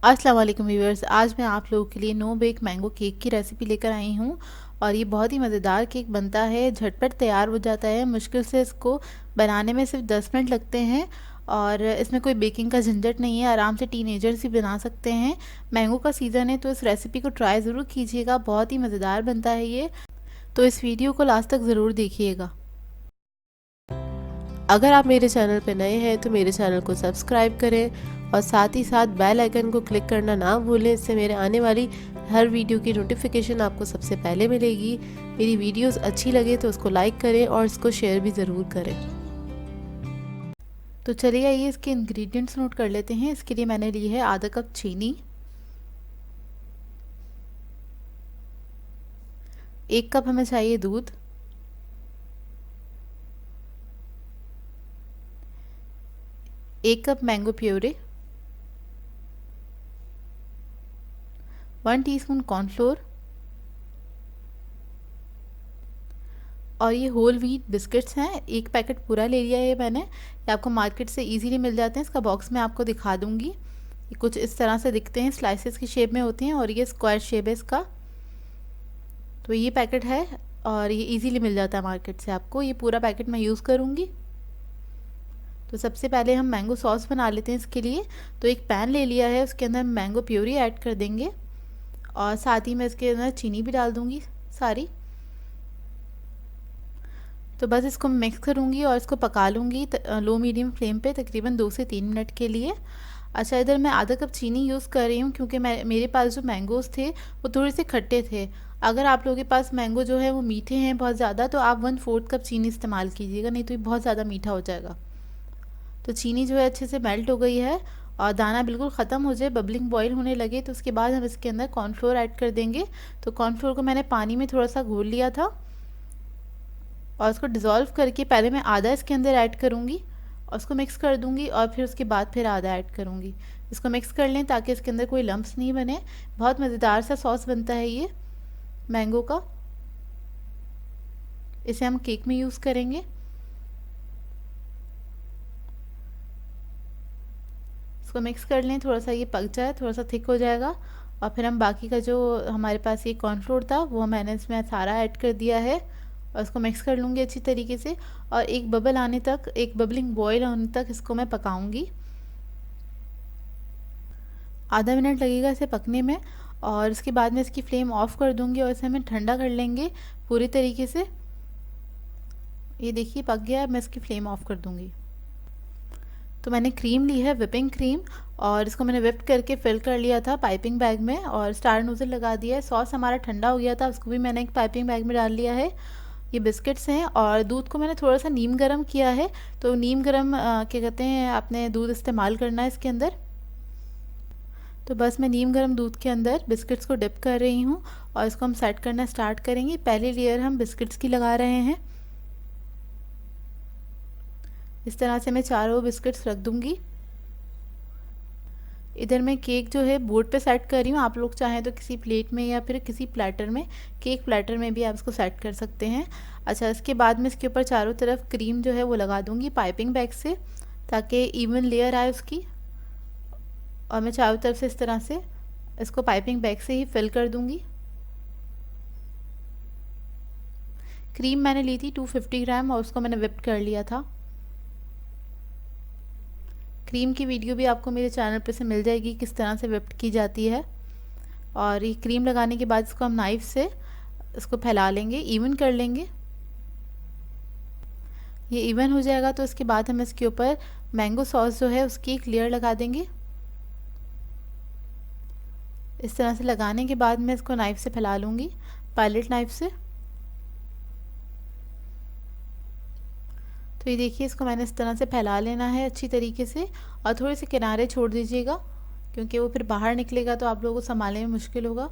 अस्सलाम वालेकुम व्यूअर्स। आज मैं आप लोगों के लिए नो बेक मैंगो केक की रेसिपी लेकर आई हूँ और ये बहुत ही मज़ेदार केक बनता है, झटपट तैयार हो जाता है। मुश्किल से इसको बनाने में सिर्फ 10 मिनट लगते हैं और इसमें कोई बेकिंग का झंझट नहीं है। आराम से टीनेजर्स भी बना सकते हैं। मैंगो का सीज़न है तो इस रेसिपी को ट्राई ज़रूर कीजिएगा, बहुत ही मज़ेदार बनता है ये। तो इस वीडियो को लास्ट तक ज़रूर देखिएगा। अगर आप मेरे चैनल पर नए हैं तो मेरे चैनल को सब्सक्राइब करें और साथ ही साथ बेल आइकन को क्लिक करना ना भूलें। इससे मेरे आने वाली हर वीडियो की नोटिफिकेशन आपको सबसे पहले मिलेगी। मेरी वीडियोस अच्छी लगे तो उसको लाइक करें और इसको शेयर भी ज़रूर करें। तो चलिए आइए इसके इंग्रेडिएंट्स नोट कर लेते हैं। इसके लिए मैंने ली है आधा कप चीनी, 1 कप हमें चाहिए दूध, 1 cup mango puree, 1 teaspoon cornflour और ये होल व्हीट बिस्किट्स हैं। 1 पैकेट पूरा ले लिया है मैंने। ये आपको मार्केट से इजीली मिल जाते हैं। इसका बॉक्स मैं आपको दिखा दूंगी। ये कुछ इस तरह से दिखते हैं, स्लाइसेस की शेप में होते हैं और ये स्क्वायर शेप है इसका। तो ये पैकेट है और ये इजीली मिल जाता है मार्केट से आपको। ये पूरा पैकेट मैं यूज़ करूँगी। तो सबसे पहले हम मैंगो सॉस बना लेते हैं इसके लिए। तो एक पैन ले लिया है, उसके अंदर मैंगो प्यूरी ऐड कर देंगे और साथ ही मैं इसके अंदर चीनी भी डाल दूँगी सारी। तो बस इसको मिक्स करूँगी और इसको पका लूँगी लो मीडियम फ्लेम पे तकरीबन 2 से 3 मिनट के लिए। अच्छा, इधर मैं आधा कप चीनी यूज़ कर रही हूँ क्योंकि मेरे पास जो मैंगोज़ थे वो थोड़े से खट्टे थे। अगर आप लोगों के पास मैंगो जो है वो मीठे हैं बहुत ज़्यादा तो आप 1/4 कप चीनी इस्तेमाल कीजिएगा, नहीं तो ये बहुत ज़्यादा मीठा हो जाएगा। तो चीनी जो है अच्छे से मेल्ट हो गई है और दाना बिल्कुल ख़त्म हो जाए, बबलिंग बॉईल होने लगे तो उसके बाद हम इसके अंदर कॉर्नफ्लोर ऐड कर देंगे। तो कॉर्नफ्लोर को मैंने पानी में थोड़ा सा घोल लिया था और उसको डिज़ोल्व करके पहले मैं आधा इसके अंदर ऐड करूँगी और उसको मिक्स कर दूँगी और फिर उसके बाद फिर आधा ऐड करूँगी। इसको मिक्स कर लें ताकि इसके अंदर कोई लम्प्स नहीं बने। बहुत मज़ेदार सा सॉस बनता है ये मैंगो का। इसे हम केक में यूज़ करेंगे। इसको मिक्स कर लें, थोड़ा सा ये पक जाए, थोड़ा सा थिक हो जाएगा और फिर हम बाकी का जो हमारे पास ये कॉर्नफ्लोर था वो मैंने इसमें सारा ऐड कर दिया है और इसको मिक्स कर लूँगी अच्छी तरीके से और एक बबल आने तक, एक बबलिंग बॉयल होने तक इसको मैं पकाऊंगी। आधा मिनट लगेगा इसे पकने में और इसके बाद में इसकी फ्लेम ऑफ कर दूंगी और इसे हमें ठंडा कर लेंगे पूरी तरीके से। ये देखिए पक गया है, मैं इसकी फ्लेम ऑफ कर दूंगी। तो मैंने क्रीम ली है, विपिंग क्रीम, और इसको मैंने विप करके फिल कर लिया था पाइपिंग बैग में और स्टार नोजल लगा दिया है। सॉस हमारा ठंडा हो गया था, उसको भी मैंने एक पाइपिंग बैग में डाल लिया है। ये बिस्किट्स हैं और दूध को मैंने थोड़ा सा नीम गर्म किया है। तो नीम गर्म क्या कहते हैं, आपने दूध इस्तेमाल करना है इसके अंदर। तो बस मैं नीम गर्म दूध के अंदर बिस्किट्स को डिप कर रही हूँ और इसको हम सेट करना स्टार्ट करेंगे। पहली लेयर हम बिस्किट्स की लगा रहे हैं। इस तरह से मैं चारों बिस्किट्स रख दूंगी। इधर मैं केक जो है बोर्ड पे सेट कर रही हूँ। आप लोग चाहें तो किसी प्लेट में या फिर किसी प्लेटर में, केक प्लेटर में भी आप इसको सेट कर सकते हैं। अच्छा, इसके बाद मैं इसके ऊपर चारों तरफ क्रीम जो है वो लगा दूंगी पाइपिंग बैग से ताकि इवन लेयर आए उसकी। और मैं चारों तरफ से इस तरह से इसको पाइपिंग बैग से ही फिल कर दूंगी। क्रीम मैंने ली थी 250 ग्राम और उसको मैंने विप कर लिया था। क्रीम की वीडियो भी आपको मेरे चैनल पर से मिल जाएगी किस तरह से विप की जाती है। और ये क्रीम लगाने के बाद इसको हम नाइफ से इसको फैला लेंगे, इवन कर लेंगे। ये इवन हो जाएगा तो इसके बाद हम इसके ऊपर मैंगो सॉस जो है उसकी एक लेयर लगा देंगे। इस तरह से लगाने के बाद मैं इसको नाइफ से फैला लूँगी, पायलट नाइफ से। तो ये देखिए इसको मैंने इस तरह से फैला लेना है अच्छी तरीके से और थोड़े से किनारे छोड़ दीजिएगा क्योंकि वो फिर बाहर निकलेगा तो आप लोगों को संभालने में मुश्किल होगा।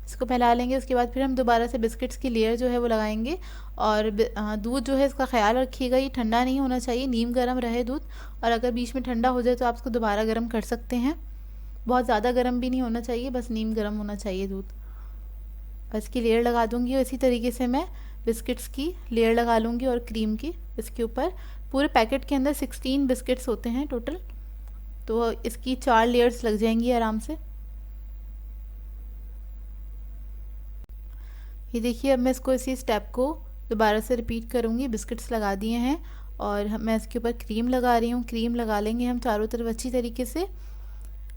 इसको फैला लेंगे, उसके बाद फिर हम दोबारा से बिस्किट्स की लेयर जो है वो लगाएंगे। और दूध जो है इसका ख्याल रखिएगा, ये ठंडा नहीं होना चाहिए, नीम गर्म रहे दूध। और अगर बीच में ठंडा हो जाए तो आप इसको दोबारा गर्म कर सकते हैं। बहुत ज़्यादा गर्म भी नहीं होना चाहिए, बस नीम गर्म होना चाहिए दूध। और इसकी लेयर लगा दूँगी और इसी तरीके से मैं बिस्किट्स की लेयर लगा लूँगी और क्रीम की इसके ऊपर। पूरे पैकेट के अंदर 16 बिस्किट्स होते हैं टोटल। तो इसकी 4 लेयर्स लग जाएंगी आराम से। ये देखिए, अब मैं इसको इसी स्टेप को दोबारा से रिपीट करूँगी। बिस्किट्स लगा दिए हैं और मैं इसके ऊपर क्रीम लगा रही हूँ। क्रीम लगा लेंगे हम चारों तरफ अच्छी तरीके से।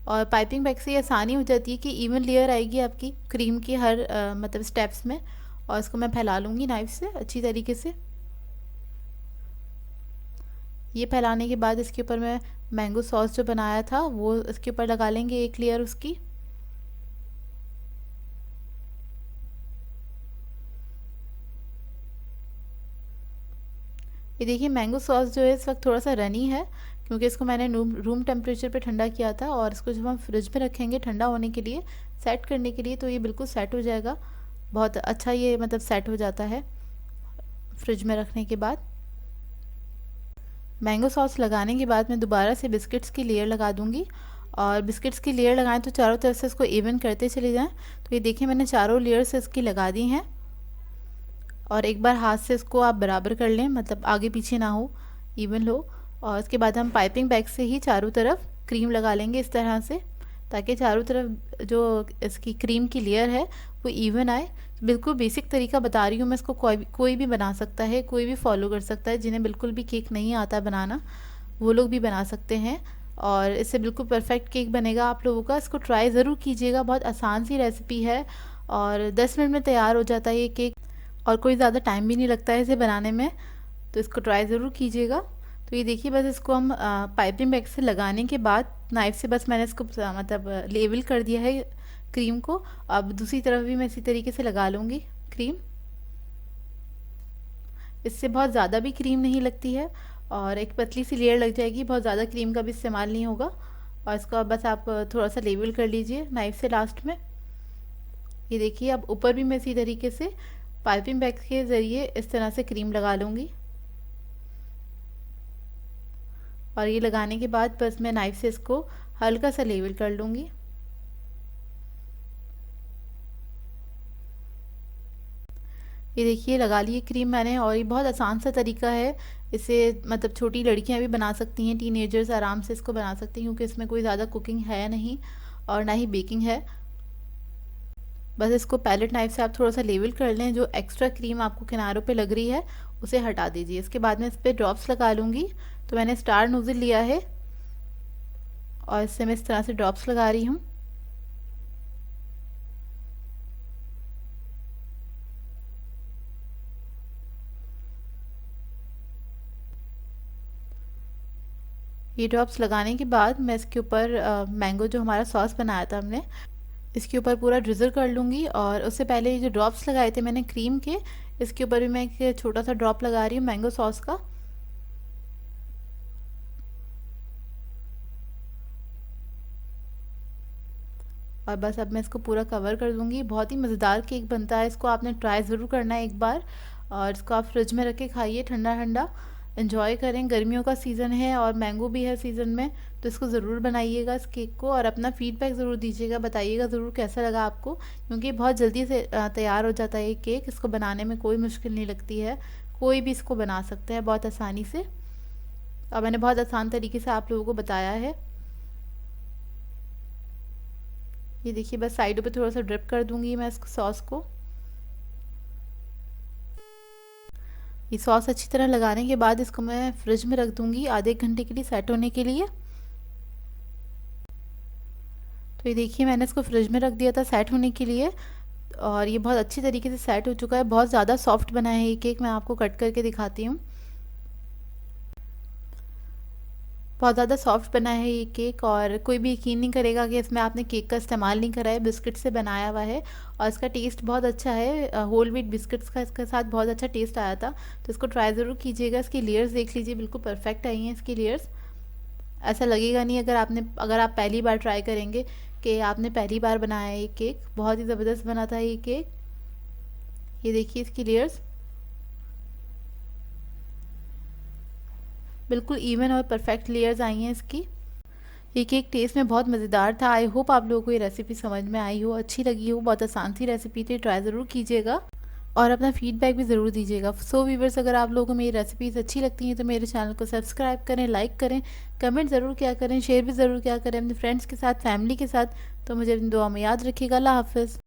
और पाइपिंग बैग से ये आसानी हो जाती है कि इवन लेयर आएगी आपकी क्रीम की हर मतलब स्टेप्स में। और इसको मैं फैला लूँगी नाइफ से अच्छी तरीके से। ये फैलाने के बाद इसके ऊपर मैं मैंगो सॉस जो बनाया था वो इसके ऊपर लगा लेंगे, एक लेयर उसकी। ये देखिए, मैंगो सॉस जो है इस वक्त थोड़ा सा रनी है क्योंकि इसको मैंने रूम टेम्परेचर पे ठंडा किया था। और इसको जब हम फ्रिज में रखेंगे ठंडा होने के लिए, सेट करने के लिए, तो ये बिल्कुल सेट हो जाएगा। बहुत अच्छा ये मतलब सेट हो जाता है फ्रिज में रखने के बाद। मैंगो सॉस लगाने के बाद मैं दोबारा से बिस्किट्स की लेयर लगा दूंगी। और बिस्किट्स की लेयर लगाएं तो चारों तरफ से इसको इवन करते चले जाएं। तो ये देखिए, मैंने चारों लेयर्स इसकी लगा दी हैं। और एक बार हाथ से इसको आप बराबर कर लें, मतलब आगे पीछे ना हो, इवन हो। और उसके बाद हम पाइपिंग बैग से ही चारों तरफ क्रीम लगा लेंगे इस तरह से, ताकि चारों तरफ जो इसकी क्रीम की लेयर है वो इवन आए। बिल्कुल बेसिक तरीका बता रही हूँ मैं, इसको कोई भी बना सकता है, कोई भी फॉलो कर सकता है। जिन्हें बिल्कुल भी केक नहीं आता बनाना वो लोग भी बना सकते हैं। और इससे बिल्कुल परफेक्ट केक बनेगा आप लोगों का। इसको ट्राई ज़रूर कीजिएगा, बहुत आसान सी रेसिपी है और 10 मिनट में तैयार हो जाता है ये केक। और कोई ज़्यादा टाइम भी नहीं लगता है इसे बनाने में, तो इसको ट्राई ज़रूर कीजिएगा। तो ये देखिए, बस इसको हम पाइपिंग बैग से लगाने के बाद नाइफ से बस मैंने इसको मतलब लेवल कर दिया है क्रीम को। अब दूसरी तरफ भी मैं इसी तरीके से लगा लूँगी क्रीम। इससे बहुत ज़्यादा भी क्रीम नहीं लगती है और एक पतली सी लेयर लग जाएगी, बहुत ज़्यादा क्रीम का भी इस्तेमाल नहीं होगा। और इसको बस आप थोड़ा सा लेवल कर लीजिए नाइफ से लास्ट में। ये देखिए, अब ऊपर भी मैं इसी तरीके से पाइपिंग बैग के ज़रिए इस तरह से क्रीम लगा लूँगी। और ये लगाने के बाद बस मैं नाइफ से इसको हल्का सा लेवल कर लूँगी। ये देखिए, लगा लिए क्रीम मैंने। और ये बहुत आसान सा तरीका है, इसे मतलब छोटी लड़कियां भी बना सकती हैं, टीनेजर्स आराम से इसको बना सकती हैं क्योंकि इसमें कोई ज़्यादा कुकिंग है नहीं और ना ही बेकिंग है। बस इसको पैलेट नाइफ से आप थोड़ा सा लेवल कर लें। जो एक्स्ट्रा क्रीम आपको किनारों पे लग रही है उसे हटा दीजिए। इसके बाद मैं इस पर ड्रॉप्स लगा लूँगी। तो मैंने स्टार नोज़ल लिया है और इससे मैं इस तरह से ड्रॉप्स लगा रही हूँ। ये ड्रॉप्स लगाने के बाद मैं इसके ऊपर मैंगो जो हमारा सॉस बनाया था हमने, इसके ऊपर पूरा ड्रिजल कर लूँगी। और उससे पहले ये जो ड्रॉप्स लगाए थे मैंने क्रीम के, इसके ऊपर भी मैं एक छोटा सा ड्रॉप लगा रही हूँ मैंगो सॉस का। और बस अब मैं इसको पूरा कवर कर दूँगी। बहुत ही मज़ेदार केक बनता है, इसको आपने ट्राई ज़रूर करना है एक बार। और इसको आप फ्रिज में रख के खाइए ठंडा ठंडा, एंजॉय करें। गर्मियों का सीज़न है और मैंगो भी है सीज़न में, तो इसको ज़रूर बनाइएगा इस केक को। और अपना फीडबैक ज़रूर दीजिएगा, बताइएगा ज़रूर कैसा लगा आपको, क्योंकि बहुत जल्दी से तैयार हो जाता है ये केक। इसको बनाने में कोई मुश्किल नहीं लगती है, कोई भी इसको बना सकता है बहुत आसानी से। और मैंने बहुत आसान तरीके से आप लोगों को बताया है। ये देखिए, बस साइडों पे थोड़ा सा ड्रिप कर दूंगी मैं इस सॉस को। ये सॉस अच्छी तरह लगाने के बाद इसको मैं फ्रिज में रख दूंगी आधे एक घंटे के लिए सेट होने के लिए। तो ये देखिए, मैंने इसको फ्रिज में रख दिया था सेट होने के लिए और ये बहुत अच्छी तरीके से सेट हो चुका है। बहुत ज़्यादा सॉफ्ट बना है ये केक, मैं आपको कट करके दिखाती हूँ। बहुत ज़्यादा सॉफ्ट बना है ये केक और कोई भी यकीन नहीं करेगा कि इसमें आपने केक का इस्तेमाल नहीं करा है, बिस्किट से बनाया हुआ है। और इसका टेस्ट बहुत अच्छा है, होल व्हीट बिस्किट्स का इसके साथ बहुत अच्छा टेस्ट आया था। तो इसको ट्राई ज़रूर कीजिएगा। इसकी लेयर्स देख लीजिए, बिल्कुल परफेक्ट आई हैं इसकी लेयर्स। ऐसा लगेगा नहीं अगर आप पहली बार ट्राई करेंगे कि आपने पहली बार बनाया है ये केक। बहुत ही ज़बरदस्त बना था ये केक। ये देखिए इसकी लेयर्स बिल्कुल इवन और परफेक्ट लेयर्स आई हैं इसकी। ये केक टेस्ट में बहुत मज़ेदार था। आई होप आप लोगों को ये रेसिपी समझ में आई हो, अच्छी लगी हो। बहुत आसान सी रेसिपी थी, ट्राई ज़रूर कीजिएगा। और अपना फीडबैक भी ज़रूर दीजिएगा। सो व्यूवर्स, अगर आप लोगों को मेरी रेसिपीज़ अच्छी लगती हैं तो मेरे चैनल को सब्सक्राइब करें, लाइक करें, कमेंट ज़रूर किया करें, शेयर भी ज़रूर किया करें अपने फ्रेंड्स के साथ, फैमिली के साथ। तो मुझे अपनी दुआ में याद रखिएगा। अल्लाह हाफ़िज़।